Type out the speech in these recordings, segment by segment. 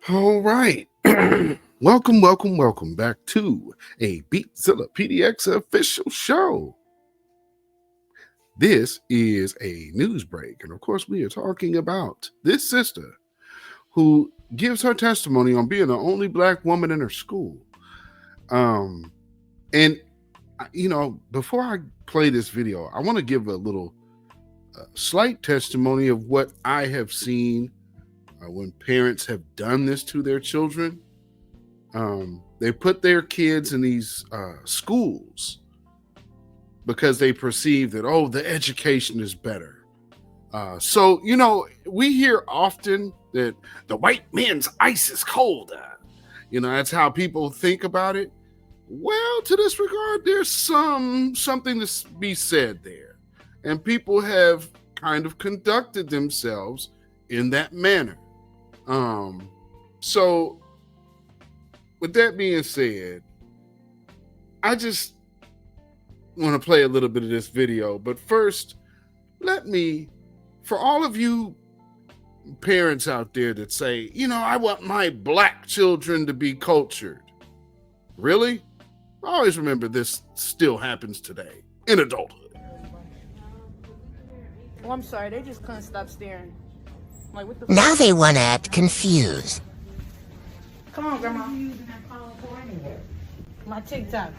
All right. welcome back to a beatzillapdx official show. This is a news break, and of course, we are talking about this sister who gives her testimony on being the only black woman in her school. And before I play this video, I want to give a little slight testimony of what I have seen when parents have done this to their children. They put their kids in these schools because they perceive that, the education is better. So we hear often that the white man's ice is colder. That's how people think about it. Well, to this regard, there's something to be said there. And people have kind of conducted themselves in that manner. So with that being said, I just want to play a little bit of this video. But first, for all of you parents out there that say, I want my black children to be cultured. Really? Always remember this still happens today in adulthood. Oh, I'm sorry, they just couldn't stop staring. Like, what the Now they want to act confused. Come on, Grandma. My TikTok.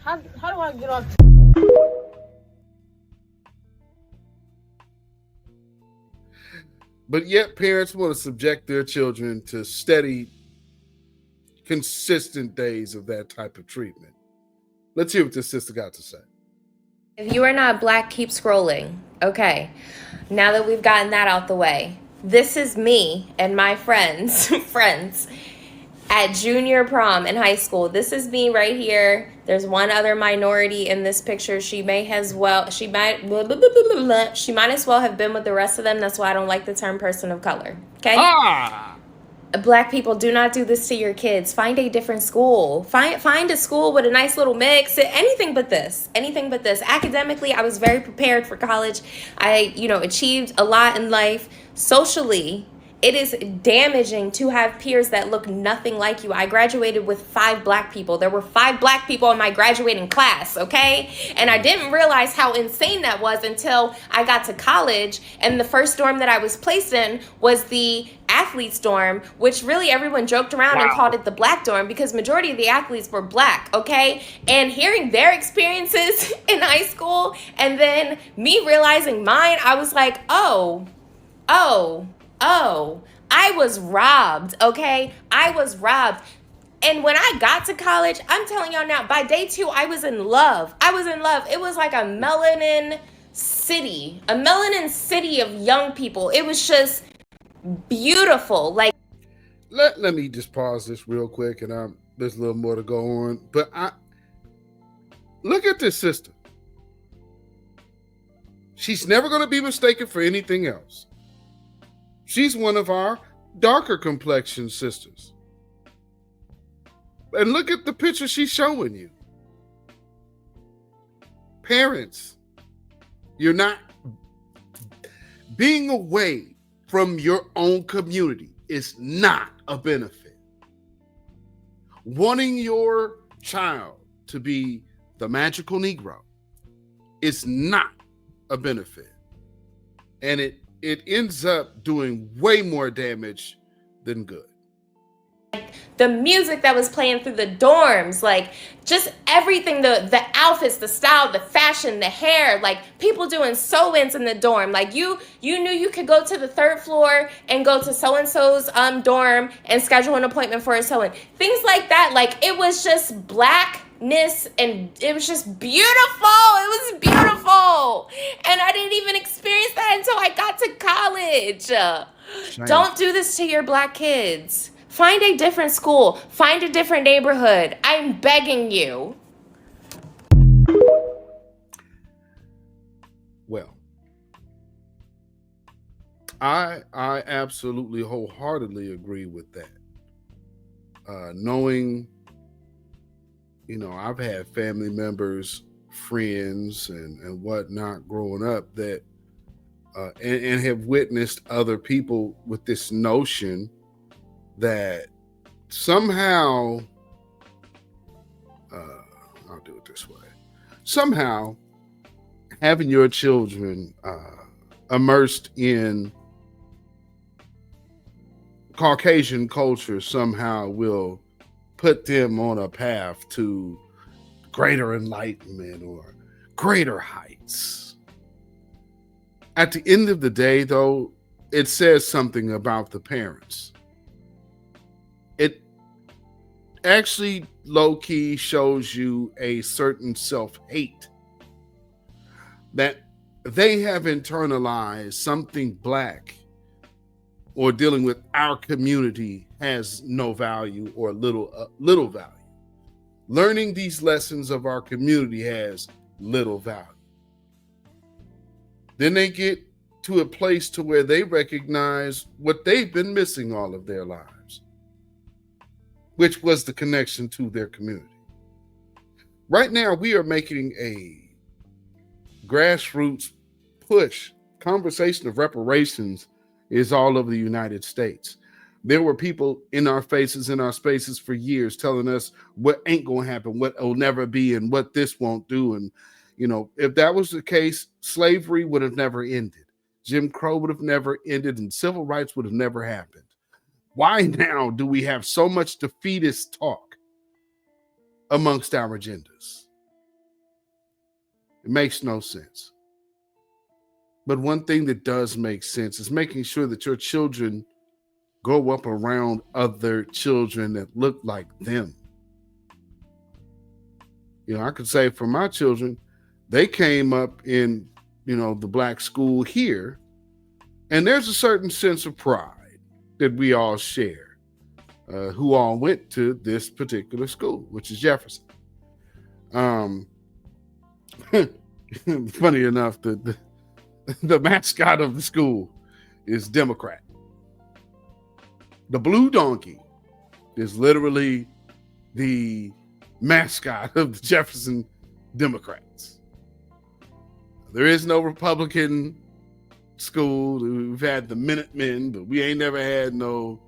How do I get off? But yet parents want to subject their children to steady, consistent days of that type of treatment. Let's hear what this sister got to say. If you are not black, keep scrolling. Okay, now that we've gotten that out the way, this is me and my friends at junior prom in high school. This is me right here. There's one other minority in this picture. She might as well have been with the rest of them. That's why I don't like the term person of color. Okay? Black people, do not do this to your kids. Find a different school. Find a school with a nice little mix. Anything but this. Academically, I was very prepared for college. I, achieved a lot in life. Socially, it is damaging to have peers that look nothing like you. I graduated with 5 black people. There were 5 black people in my graduating class, okay? And I didn't realize how insane that was until I got to college, and the first dorm that I was placed in was the athletes dorm, which really everyone joked around and called it the black dorm because majority of the athletes were black, okay? And hearing their experiences in high school and then me realizing mine, I was like, oh, I was robbed, okay? I was robbed. And when I got to college, I'm telling y'all now, by day 2, I was in love. It was like a melanin city of young people. It was just beautiful. Like, let me just pause this real quick, and there's a little more to go on. But look at this sister. She's never going to be mistaken for anything else. She's one of our darker complexion sisters. And look at the picture she's showing you. Parents, you're not being away from your own community is not a benefit. Wanting your child to be the magical Negro is not a benefit. And it ends up doing way more damage than good. The music that was playing through the dorms, like just everything, the outfits, the style, the fashion, the hair, like people doing sew-ins in the dorm. Like you knew you could go to the 3rd floor and go to so-and-so's dorm and schedule an appointment for a sew-in. Things like that. Like it was just blackness and it was just beautiful. It was beautiful. And I didn't even experience that until I got to college. Don't do this to your black kids. Find a different school. Find a different neighborhood. I'm begging you. Well, I absolutely wholeheartedly agree with that. Knowing, I've had family members, friends, and whatnot growing up that and have witnessed other people with this notion that somehow, I'll do it this way, somehow having your children immersed in Caucasian culture somehow will put them on a path to greater enlightenment or greater heights. At the end of the day, though, it says something about the parents. It actually low-key shows you a certain self-hate that they have internalized something Black or dealing with our community has no value or little value. Learning these lessons of our community has little value. Then they get to a place to where they recognize what they've been missing all of their lives, which was the connection to their community. Right now, we are making a grassroots push. Conversation of reparations is all over the United States. There were people in our faces, in our spaces for years telling us what ain't going to happen, what will never be, and what this won't do. And, you know, if that was the case, slavery would have never ended. Jim Crow would have never ended, and civil rights would have never happened. Why now do we have so much defeatist talk amongst our agendas? It makes no sense. But one thing that does make sense is making sure that your children grow up around other children that look like them. You know, I could say for my children, they came up in, you know, the Black school here, and there's a certain sense of pride that we all share, who all went to this particular school, which is Jefferson. Funny enough, the mascot of the school is Democrat. The blue donkey is literally the mascot of the Jefferson Democrats. There is no Republican school. We've had the Minutemen, but we ain't never had no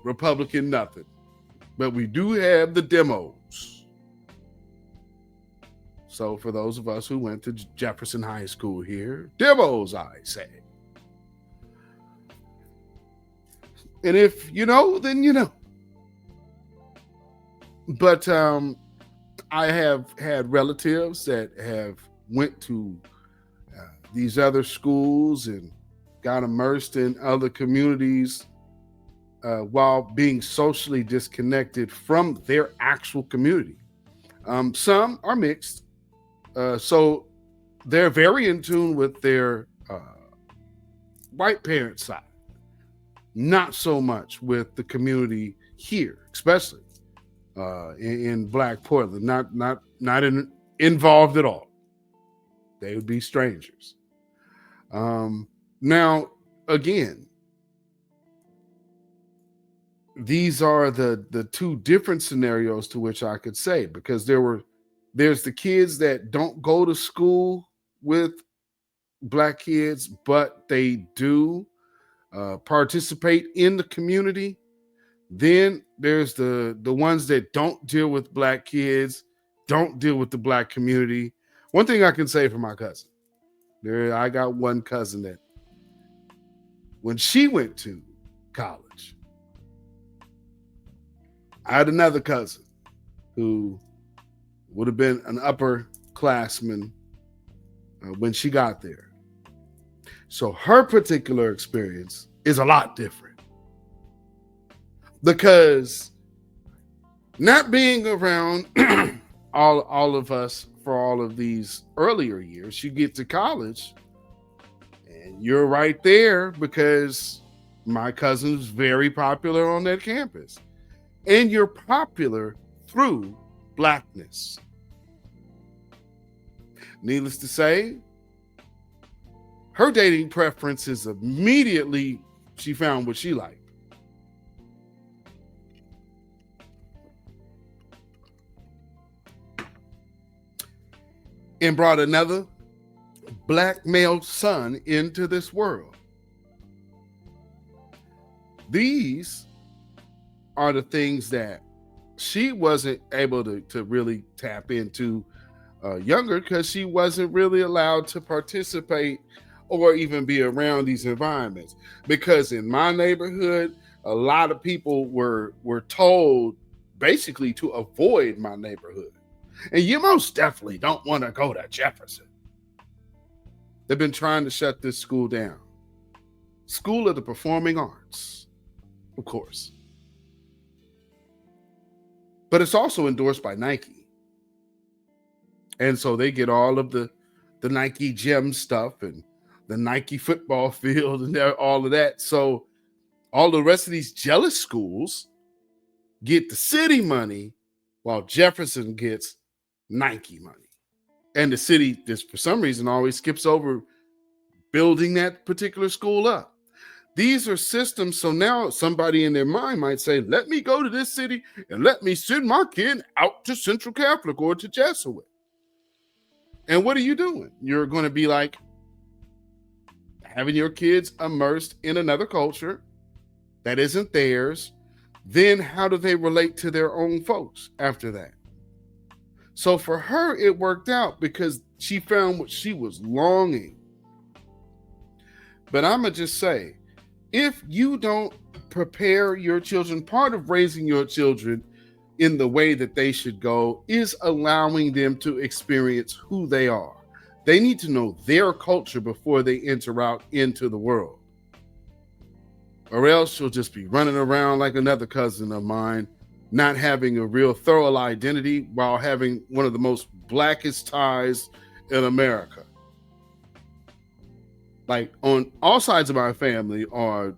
Republican nothing. But we do have the demos. So for those of us who went to Jefferson High School here, demos, I say. And if you know, then you know. But I have had relatives that have went to these other schools and got immersed in other communities while being socially disconnected from their actual community. Some are mixed. So they're very in tune with their white parent side. Not so much with the community here, especially in Black Portland. Not involved at all. They would be strangers. Now, again, these are the two different scenarios to which I could say, because there's the kids that don't go to school with Black kids, but they do participate in the community. Then there's the ones that don't deal with Black kids, don't deal with the Black community. One thing I can say for my cousin, I got one cousin that when she went to college, I had another cousin who would have been an upperclassman when she got there. So her particular experience is a lot different, because not being around all of us for all of these earlier years, you get to college and you're right there, because my cousin's very popular on that campus, and you're popular through Blackness. Needless to say, her dating preferences immediately, she found what she liked. And brought another black male son into this world. These are the things that she wasn't able to really tap into younger, because she wasn't really allowed to participate or even be around these environments. Because in my neighborhood, a lot of people were told basically to avoid my neighborhood. And you most definitely don't want to go to Jefferson. They've been trying to shut this school down. School of the Performing Arts, of course. But it's also endorsed by Nike. And so they get all of the Nike gym stuff and the Nike football field and all of that. So all the rest of these jealous schools get the city money while Jefferson gets Nike money. And the city, just for some reason, always skips over building that particular school up. These are systems. So now somebody in their mind might say, let me go to this city and let me send my kid out to Central Catholic or to Jesuit. And what are you doing? You're going to be like having your kids immersed in another culture that isn't theirs. Then how do they relate to their own folks after that? So for her, it worked out because she found what she was longing. But I'm going to just say, if you don't prepare your children, part of raising your children in the way that they should go is allowing them to experience who they are. They need to know their culture before they enter out into the world. Or else she'll just be running around like another cousin of mine, not having a real thorough identity while having one of the most blackest ties in America. Like on all sides of my family are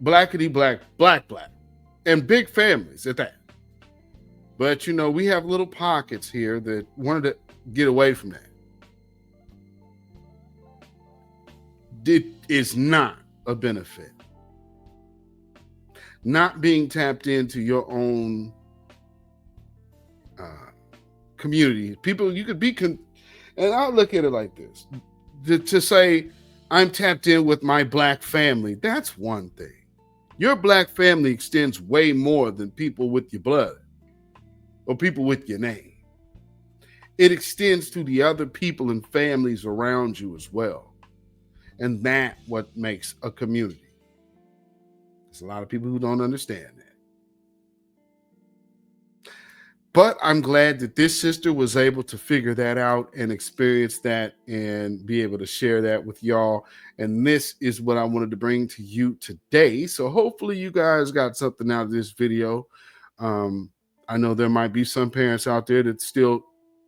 blackity black, black, and big families at that. But, you know, we have little pockets here that wanted to get away from that. It is not a benefit. Not being tapped into your own community. People, you could be, and I'll look at it like this. To say, I'm tapped in with my black family, that's one thing. Your black family extends way more than people with your blood or people with your name. It extends to the other people and families around you as well. And that's what makes a community. There's a lot of people who don't understand that. But I'm glad that this sister was able to figure that out and experience that and be able to share that with y'all. And this is what I wanted to bring to you today. So hopefully you guys got something out of this video. I know there might be some parents out there that still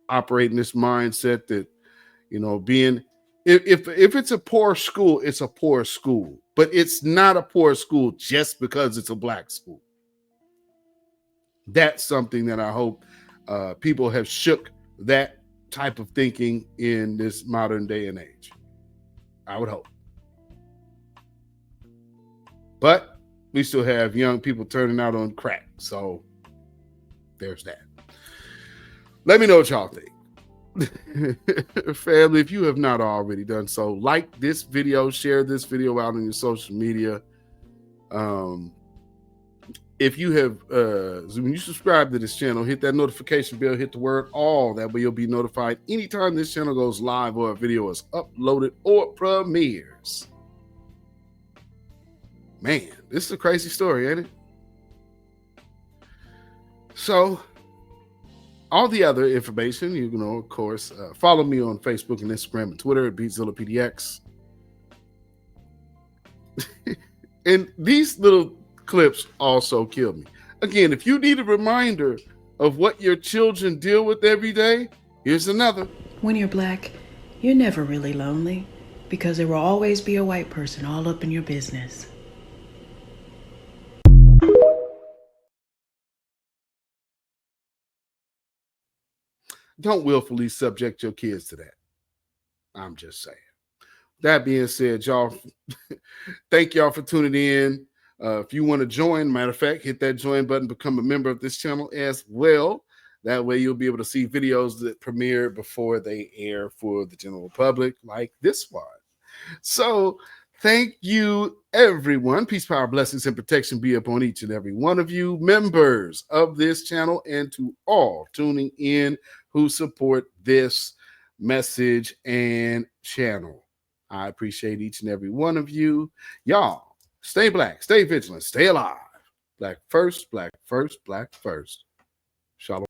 operate in this mindset that, you know, being, if it's a poor school, it's a poor school. But it's not a poor school just because it's a black school. That's something that I hope people have shook that type of thinking in this modern day and age. I would hope. But we still have young people turning out on crack. So there's that. Let me know what y'all think. Family, if you have not already done so, like this video, share this video out on your social media. If you have, when you subscribe to this channel, hit that notification bell, hit the word all. That way you'll be notified anytime this channel goes live or a video is uploaded or premieres. Man, this is a crazy story, ain't it? So, all the other information, you know, of course, follow me on Facebook and Instagram and Twitter at beatzillapdx. And these little clips also kill me. Again, if you need a reminder of what your children deal with every day, here's another. When you're black, you're never really lonely because there will always be a white person all up in your business. Don't willfully subject your kids to that. I'm just saying. That being said, y'all, thank y'all for tuning in. If you want to join, matter of fact, hit that join button, become a member of this channel as well. That way you'll be able to see videos that premiere before they air for the general public, like this one. So thank you, everyone. Peace, power, blessings, and protection be upon each and every one of you, members of this channel, and to all tuning in who support this message and channel. I appreciate each and every one of you. Y'all, stay black, stay vigilant, stay alive. Black first, black first, black first. Shalom.